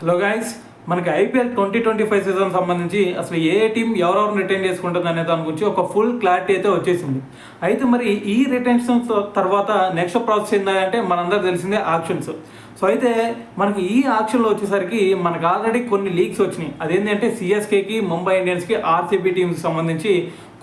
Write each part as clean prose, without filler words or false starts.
Hello guys, మనకి IPL 2025 season సంబంధించి అసలు ఏ టీం ఎవరెవరిని రిటైన్ చేసుకుంటుంది అనే దాని గురించి ఒక ఫుల్ క్లారిటీ అయితే వచ్చేసింది. అయితే మరి ఈ రిటెన్షన్ తర్వాత నెక్స్ట్ ప్రాసెస్ ఏంటంటే మనందరూ తెలిసిందే ఆక్షన్స్. సో అయితే మనకి ఈ ఆక్షన్లో వచ్చేసరికి మనకు ఆల్రెడీ కొన్ని లీక్స్ వచ్చినాయి. అదేంటంటే సిఎస్కేకి, ముంబై ఇండియన్స్కి, ఆర్సీబీ టీమ్స్కి సంబంధించి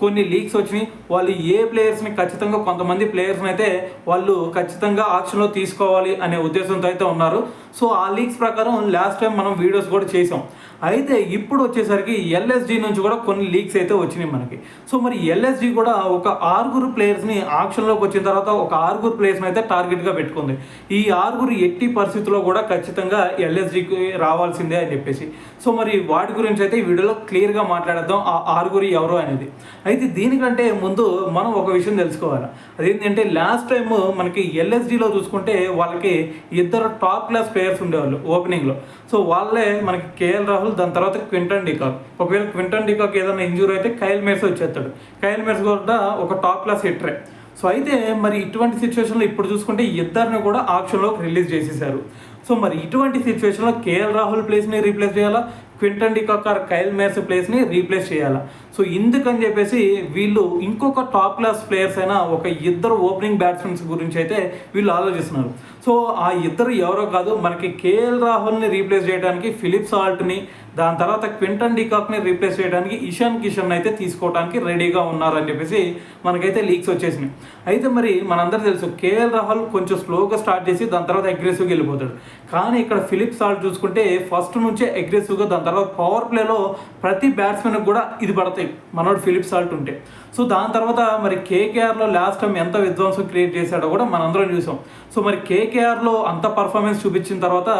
కొన్ని లీక్స్ వచ్చినాయి. వాళ్ళు ఏ ప్లేయర్స్ని ఖచ్చితంగా కొంతమంది ప్లేయర్స్ని అయితే వాళ్ళు ఖచ్చితంగా ఆక్షన్లో తీసుకోవాలి అనే ఉద్దేశంతో అయితే ఉన్నారు. సో ఆ లీక్స్ ప్రకారం లాస్ట్ టైం మనం వీడియోస్ కూడా చేసాం. అయితే ఇప్పుడు వచ్చేసరికి ఎల్ఎస్జీ నుంచి కూడా కొన్ని లీక్స్ అయితే వచ్చినాయి మనకి. సో మరి ఎల్ఎస్జీ కూడా ఒక 6 ప్లేయర్స్ని ఆక్షన్లోకి వచ్చిన తర్వాత ఒక 6 ప్లేయర్స్ని అయితే టార్గెట్గా పెట్టుకుంది. ఈ 6 ఎట్టి పరిస్థితుల్లో కూడా ఖచ్చితంగా ఎల్ఎస్జీకి రావాల్సిందే అని చెప్పేసి. సో మరి వాటి గురించి అయితే ఈ వీడియోలో క్లియర్గా మాట్లాడేద్దాం, ఆ 6 ఎవరు అనేది. అయితే దీనికంటే ముందు మనం ఒక విషయం తెలుసుకోవాలి. అదేంటంటే లాస్ట్ టైం మనకి ఎల్ఎస్జీలో చూసుకుంటే వాళ్ళకి 2 టాప్ క్లాస్ ప్లేయర్స్ ఉండేవాళ్ళు ఓపెనింగ్లో. సో వాళ్ళే మనకి కేఎల్ రాహుల్, దాని తర్వాత క్వింటన్ డికాక్. ఒకవేళ క్వింటన్ డికాక్ ఏదైనా ఇంజూరీ అయితే కైల్ మేర్స్ వచ్చేస్తాడు. కైల్ మేర్స్ కూడా ఒక టాప్ క్లాస్ హిట్టరే. సో అయితే మరి ఇటువంటి సిచ్యువేషన్లో ఇప్పుడు చూసుకుంటే ఇద్దరిని కూడా ఆక్షన్లోకి రిలీజ్ చేసేసారు. సో మరి ఇటువంటి సిచ్యువేషన్లో కేఎల్ రాహుల్ ప్లేస్ని రీప్లేస్ చేయాలా, Quinton de Kock or Kyle Mayers ప్లేస్ని రీప్లేస్ చేయాలా. సో ఇందుకని చెప్పేసి వీళ్ళు ఇంకొక టాప్ క్లాస్ ప్లేయర్స్ అయినా ఒక 2 ఓపెనింగ్ బ్యాట్స్మెన్స్ గురించి అయితే వీళ్ళు ఆలోచిస్తున్నారు. సో ఆ 2 ఎవరో కాదు, మనకి కేఎల్ రాహుల్ని రీప్లేస్ చేయడానికి ఫిలిప్ సాల్ట్ని, దాని తర్వాత క్వింటన్ డికాక్ని రీప్లేస్ చేయడానికి ఇషాన్ కిషన్ అయితే తీసుకోవడానికి రెడీగా ఉన్నారని చెప్పేసి మనకైతే లీక్స్ వచ్చేసినాయి. అయితే మరి మనందరూ తెలుసు కేఎల్ రాహుల్ కొంచెం స్లోగా స్టార్ట్ చేసి దాని తర్వాత అగ్రెసివ్గా వెళ్ళిపోతాడు. కానీ ఇక్కడ ఫిలిప్ సాల్ట్ చూసుకుంటే ఫస్ట్ నుంచే అగ్రెసివ్గా, దాని తర్వాత పవర్ ప్లేలో ప్రతి బ్యాట్స్మెన్కి కూడా ఇది పడతాయి మనోడు ఫిలిప్ సాల్ట్ ఉంటే. సో దాని తర్వాత మరి కేకేఆర్లో లాస్ట్ టైం ఎంత విధ్వంసం క్రియేట్ చేశాడో కూడా మనందరం చూసాం. సో మరి కేకేఆర్లో అంత పర్ఫార్మెన్స్ చూపించిన తర్వాత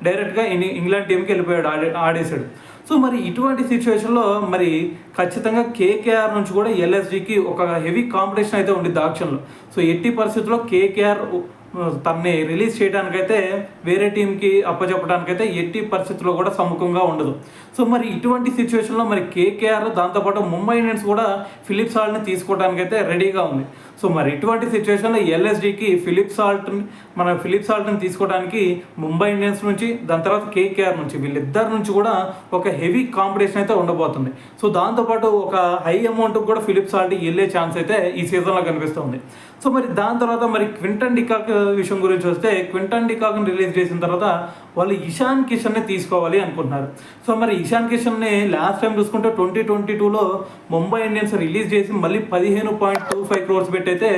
డైరెక్ట్గా ఇంగ్లాండ్ టీంకి వెళ్ళిపోయాడు, ఆడేశాడు. సో మరి ఇటువంటి సిచ్యువేషన్లో మరి ఖచ్చితంగా కేకేఆర్ నుంచి కూడా ఎల్ఎస్జీకి ఒక హెవీ కాంపిటీషన్ అయితే ఉండిద్ది ఆక్షన్లో. సో ఎట్టి పరిస్థితుల్లో కేకేఆర్ తనని రిలీజ్ చేయడానికైతే వేరే టీంకి అప్పచెప్పడానికైతే ఎట్టి పరిస్థితుల్లో కూడా సముఖంగా ఉండదు. సో మరి ఇటువంటి సిచ్యువేషన్లో మరి కేకేఆర్ దాంతోపాటు ముంబై ఇండియన్స్ కూడా ఫిలిప్ సాల్ట్ని తీసుకోవడానికైతే రెడీగా ఉంది. సో మరి ఇటువంటి సిచ్యువేషన్లో ఎల్ఎస్జీకి ఫిలిప్ సాల్ట్ని తీసుకోవడానికి ముంబై ఇండియన్స్ నుంచి, దాని తర్వాత కేకేఆర్ నుంచి, వీళ్ళిద్దరి నుంచి కూడా ఒక హెవీ కాంపిటీషన్ అయితే ఉండబోతుంది. సో దాంతోపాటు ఒక హై అమౌంట్కి కూడా ఫిలిప్ సాల్ట్ వెళ్ళే ఛాన్స్ అయితే ఈ సీజన్లో కనిపిస్తుంది. సో మరి దాని తర్వాత మరి క్వింటన్ డికాక్ విషయం గురించి వస్తే, క్వింటన్ డికాక్ని రిలీజ్ చేసిన తర్వాత వాళ్ళు ఇషాన్ కిషన్ని తీసుకోవాలి అనుకుంటున్నారు. సో మరి ఇషాన్ కిషన్ని లాస్ట్ టైం చూసుకుంటే 2022లో ముంబై ఇండియన్స్ రిలీజ్ చేసి మళ్ళీ 15.25 crores పెట్టయితే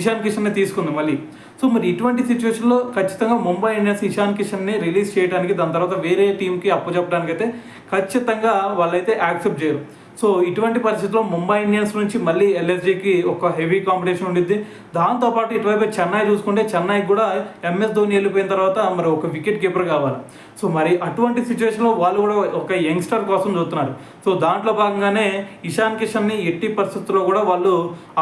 ఇషాన్ కిషన్ని తీసుకుంది మళ్ళీ. సో మరి ఇటువంటి సిచ్యువేషన్లో ఖచ్చితంగా ముంబై ఇండియన్స్ ఇషాన్ కిషన్ని రిలీజ్ చేయడానికి, దాని తర్వాత వేరే టీంకి అప్పచెప్పడానికి అయితే ఖచ్చితంగా వాళ్ళైతే యాక్సెప్ట్ చేయరు. సో ఇటువంటి పరిస్థితుల్లో ముంబై ఇండియన్స్ నుంచి మళ్ళీ ఎల్ఎస్జీకి ఒక హెవీ కాంపిటీషన్ ఉండిద్ది. దాంతోపాటు ఇటువైపు చెన్నై చూసుకుంటే చెన్నైకి కూడా ఎంఎస్ ధోని వెళ్ళిపోయిన తర్వాత మరి ఒక వికెట్ కీపర్ కావాలి. సో మరి అటువంటి సిచ్యువేషన్లో వాళ్ళు కూడా ఒక యంగ్స్టర్ కోసం చూస్తున్నారు. సో దాంట్లో భాగంగానే ఇషాన్ కిషన్ని ఎట్టి పరిస్థితుల్లో కూడా వాళ్ళు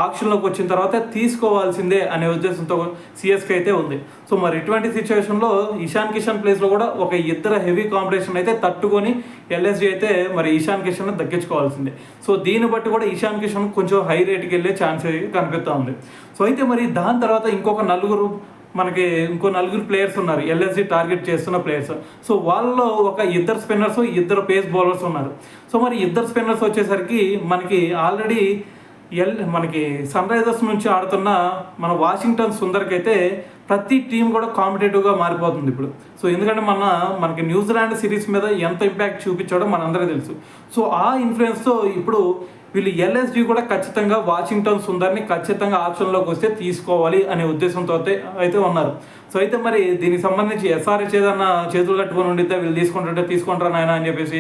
ఆక్షన్లోకి వచ్చిన తర్వాత తీసుకోవాల్సిందే అనే ఉద్దేశంతో సిఎస్కే అయితే ఉంది. సో మరి ఇటువంటి సిచ్యువేషన్లో ఇషాన్ కిషన్ ప్లేస్లో కూడా ఒక 2 హెవీ కాంపిటీషన్ అయితే తట్టుకొని ఎల్ఎస్జీ అయితే మరి ఇషాన్ కిషన్ని దక్కించుకోవాల్సిందే. సో దీన్ని బట్టి కూడా ఇషాన్ కిషన్ కొంచెం హై రేట్కి వెళ్ళే ఛాన్స్ కనిపిస్తూ ఉంది. సో అయితే మరి దాని తర్వాత ఇంకొక 4 ప్లేయర్స్ ఉన్నారు ఎల్ఎస్జీ టార్గెట్ చేస్తున్న ప్లేయర్స్. సో వాళ్ళలో ఒక 2 స్పిన్నర్స్, 2 పేస్ బౌలర్స్ ఉన్నారు. సో మరి 2 స్పిన్నర్స్ వచ్చేసరికి మనకి ఆల్రెడీ మనకి సన్ రైజర్స్ నుంచి ఆడుతున్న మన వాషింగ్టన్ సుందర్కి అయితే ప్రతి టీం కూడా కాంపిటేటివ్గా మారిపోతుంది ఇప్పుడు. సో ఎందుకంటే మనకి న్యూజిలాండ్ సిరీస్ మీద ఎంత ఇంపాక్ట్ చూపించాడో మనందరికీ తెలుసు. సో ఆ ఇన్ఫ్లుయెన్స్తో ఇప్పుడు వీళ్ళు ఎల్ఎస్జీ కూడా ఖచ్చితంగా వాషింగ్టన్ సుందర్ని ఖచ్చితంగా ఆప్షన్లోకి వస్తే తీసుకోవాలి అనే ఉద్దేశంతో అయితే ఉన్నారు. సో అయితే మరి దీనికి సంబంధించి ఎస్ఆర్హెచ్ ఏదన్నా చేతులు కట్టుకొని ఉండితే వీళ్ళు తీసుకుంటారా నాయన అని చెప్పేసి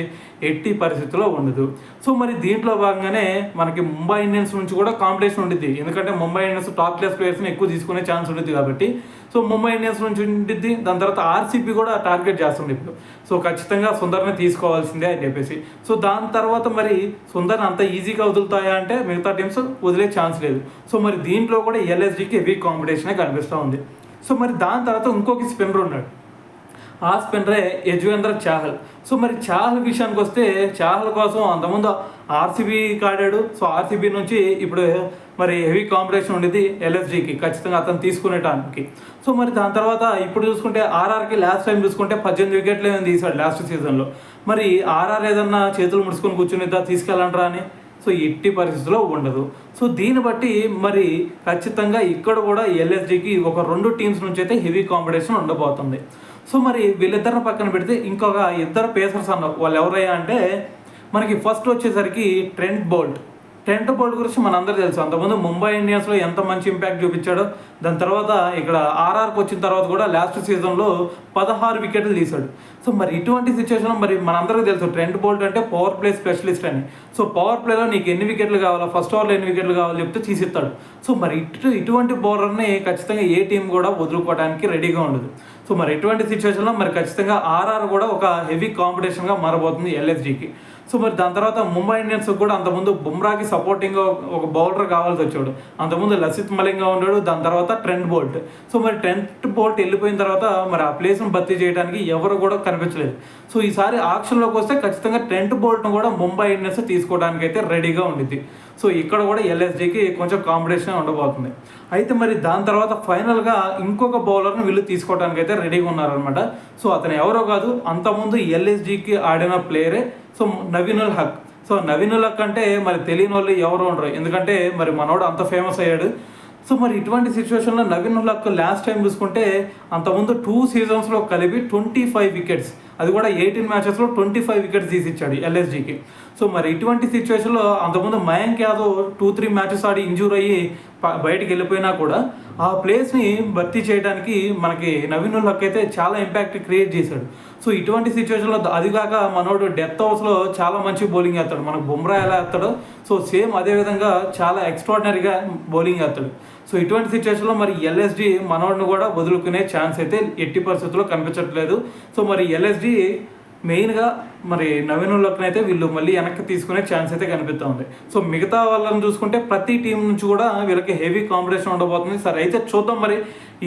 ఎట్టి పరిస్థితుల్లో ఉండదు. సో మరి దీంట్లో భాగంగానే మనకి ముంబై ఇండియన్స్ నుంచి కూడా కాంపిటీషన్ ఉండిద్ది. ఎందుకంటే ముంబై ఇండియన్స్ టాప్ క్లాస్ ప్లేయర్స్ని ఎక్కువ తీసుకునే ఛాన్స్ ఉంటుంది కాబట్టి. సో ముంబై ఇండియన్స్ నుంచి ఉండిద్ది. దాని తర్వాత ఆర్సీబీ కూడా టార్గెట్ చేస్తుంది ఇప్పుడు. సో ఖచ్చితంగా సుందర్ని తీసుకోవాల్సిందే అని చెప్పేసి. సో దాని తర్వాత మరి సుందర్ని అంత ఈజీగా వదులుతాయా అంటే మిగతా టీమ్స్ వదిలే ఛాన్స్ లేదు. సో మరి దీంట్లో కూడా ఎల్ఎస్జీకి హెవీ కాంపిటీషనే కనిపిస్తూ ఉంది. సో మరి దాని తర్వాత ఇంకొక స్పిన్నర్ ఉన్నాడు, ఆ స్పిన్నరే యజ్వేంద్ర చాహల్. సో మరి చాహల్ విషయానికి వస్తే చాహల్ కోసం అంతకుముందు ఆర్సీబీకి ఆడాడు. సో ఆర్సీబీ నుంచి ఇప్పుడు మరి హెవీ కాంపిటీషన్ ఉండేది ఎల్ఎస్జికి ఖచ్చితంగా అతను తీసుకునేటానికి. సో మరి దాని తర్వాత ఇప్పుడు చూసుకుంటే ఆర్ఆర్కి లాస్ట్ టైం చూసుకుంటే 18 వికెట్లు ఏమైనా తీశాడు లాస్ట్ సీజన్లో. మరి ఆర్ఆర్ ఏదన్నా చేతులు ముడుచుకొని కూర్చునిద్దా తీసుకెళ్ళంటారా అని? సో ఎట్టి పరిస్థితుల్లో ఉండదు. సో దీన్ని బట్టి మరి ఖచ్చితంగా ఇక్కడ కూడా ఎల్ఎస్జికి ఒక 2 టీమ్స్ నుంచి అయితే హెవీ కాంపిటీషన్ ఉండబోతుంది. సో మరి వీళ్ళిద్దరిని పక్కన పెడితే ఇంకొక ఇద్దరు పేసర్స్ అన్నారు. వాళ్ళు ఎవరయ్యా అంటే మనకి ఫస్ట్ వచ్చేసరికి ట్రెంట్ బోల్ట్ గురించి మనందరూ తెలుసు. అంతకుముందు ముంబై ఇండియన్స్లో ఎంత మంచి ఇంపాక్ట్ చూపించాడో, దాని తర్వాత ఇక్కడ ఆర్ఆర్కి వచ్చిన తర్వాత కూడా లాస్ట్ సీజన్లో 16 వికెట్లు తీశాడు. సో మరి ఇటువంటి సిచ్యువేషన్లో మరి మనందరికీ తెలుసు ట్రెంట్ బోల్ట్ అంటే పవర్ ప్లే స్పెషలిస్ట్ అని. సో పవర్ ప్లేలో నీకు ఎన్ని వికెట్లు కావాలో, ఫస్ట్ ఓవర్లో ఎన్ని వికెట్లు కావాలో చెప్తే తీసిస్తాడు. సో మరి ఇటువంటి బౌలర్ని ఖచ్చితంగా ఏ టీం కూడా వదులుకోవడానికి రెడీగా ఉండదు. సో మరి ఇటువంటి సిచ్యువేషన్లో మరి ఖచ్చితంగా ఆర్ఆర్ కూడా ఒక హెవీ కాంపిటీషన్గా మారబోతుంది ఎల్ఎస్జికి. సో మరి దాని తర్వాత ముంబై ఇండియన్స్ కూడా అంతకుముందు బుమ్రాకి సపోర్టింగ్గా ఒక బౌలర్ కావాల్సి వచ్చాడు. అంతకుముందు లసిత్ మలింగా ఉన్నాడు, దాని తర్వాత ట్రెంట్ బోల్ట్. సో మరి ట్రెంట్ బోల్ట్ వెళ్ళిపోయిన తర్వాత మరి ఆ ప్లేస్ను భర్తీ చేయడానికి ఎవరు కూడా కనిపించలేదు. సో ఈసారి ఆక్షన్లోకి వస్తే ఖచ్చితంగా ట్రెంట్ బోల్ట్ను కూడా ముంబై ఇండియన్స్ తీసుకోవడానికి అయితే రెడీగా ఉండిద్ది. సో ఇక్కడ కూడా ఎల్ఎస్జికి కొంచెం కాంపిటీషన్ ఉండబోతుంది. అయితే మరి దాని తర్వాత ఫైనల్గా ఇంకొక బౌలర్ని వీళ్ళు తీసుకోవడానికి అయితే రెడీగా ఉన్నారనమాట. సో అతను ఎవరో కాదు, అంతకుముందు ఎల్ఎస్జికి ఆడిన ప్లేయరే. సో నవీనుల్ హక్. సో నవీనుల్ హక్ అంటే మరి తెలియని వాళ్ళు ఎవరు ఉండరు, ఎందుకంటే మరి మనోడు అంత ఫేమస్ అయ్యాడు. సో మరి ఇటువంటి సిచ్యువేషన్లో నవీనుల్ హక్ లాస్ట్ టైం చూసుకుంటే అంతకుముందు 2 సీజన్స్లో కలిపి 25 వికెట్స్, అది కూడా 18 మ్యాచెస్లో 25 వికెట్స్ తీసిచ్చాడు ఎల్ఎస్జికి. సో మరి ఇటువంటి సిచ్యువేషన్లో అంతకుముందు మయాంక్ యాదవ్ 2-3 మ్యాచెస్ ఆడి ఇంజూర్ అయ్యి బయటికి వెళ్ళిపోయినా కూడా ఆ ప్లేస్ని భర్తీ చేయడానికి మనకి నవీనుల్ హక్ అయితే చాలా ఇంపాక్ట్ క్రియేట్ చేశాడు. సో ఇటువంటి సిచ్యువేషన్లో అది కాక మనోడు డెత్ ఓవర్స్లో చాలా మంచి బౌలింగ్ వేస్తాడు. మనకు బుమ్రా ఎలా వేస్తాడో సో సేమ్ అదేవిధంగా చాలా ఎక్స్ట్రాడినరీగా బౌలింగ్ వేస్తాడు. సో ఇటువంటి సిచ్యువేషన్లో మరి ఎల్ఎస్జి మనోడిని కూడా వదులుకునే ఛాన్స్ అయితే ఎట్టి పరిస్థితుల్లో కనిపించట్లేదు. సో మరి ఎల్ఎస్జి మెయిన్గా మరి నవీనుల్ హక్ని అయితే వీళ్ళు మళ్ళీ వెనక్కి తీసుకునే ఛాన్స్ అయితే కనిపిస్తుంది. సో మిగతా వాళ్ళని చూసుకుంటే ప్రతి టీం నుంచి కూడా వీళ్ళకి హెవీ కాంపిటీషన్ ఉండబోతుంది. సరే అయితే చూద్దాం మరి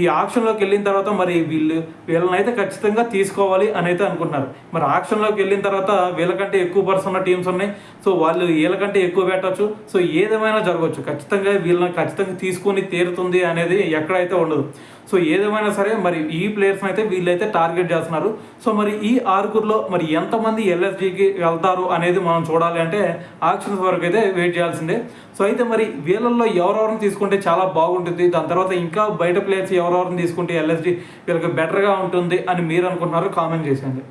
ఈ ఆక్షన్లోకి వెళ్ళిన తర్వాత మరి వీళ్ళని అయితే ఖచ్చితంగా తీసుకోవాలి అని అయితే అనుకుంటున్నారు. మరి ఆక్షన్లోకి వెళ్ళిన తర్వాత వీళ్ళకంటే ఎక్కువ పర్సన్ ఉన్న టీమ్స్ ఉన్నాయి. సో వాళ్ళు వీళ్ళకంటే ఎక్కువ పెట్టవచ్చు. సో ఏదేమైనా జరగవచ్చు, ఖచ్చితంగా వీళ్ళని ఖచ్చితంగా తీసుకొని తీరుతుంది అనేది ఎక్కడైతే ఉండదు. సో ఏదేమైనా సరే మరి ఈ ప్లేయర్స్ని అయితే వీళ్ళైతే టార్గెట్ చేస్తున్నారు. సో మరి ఈ 6గురిలో మరి ఎంతమంది ఎల్ఎస్జికి వెళ్తారు అనేది మనం చూడాలి అంటే ఆక్షన్స్ వరకు అయితే వెయిట్ చేయాల్సిందే. సో అయితే మరి వీళ్ళల్లో ఎవరెవరిని తీసుకుంటే చాలా బాగుంటుంది, దాని తర్వాత ఇంకా బయట ప్లేయర్స్ ఎవరెవరిని తీసుకుంటే ఎల్ఎస్జి వీళ్ళకి బెటర్గా ఉంటుంది అని మీరు అనుకుంటున్నారు, కామెంట్ చేసేయండి.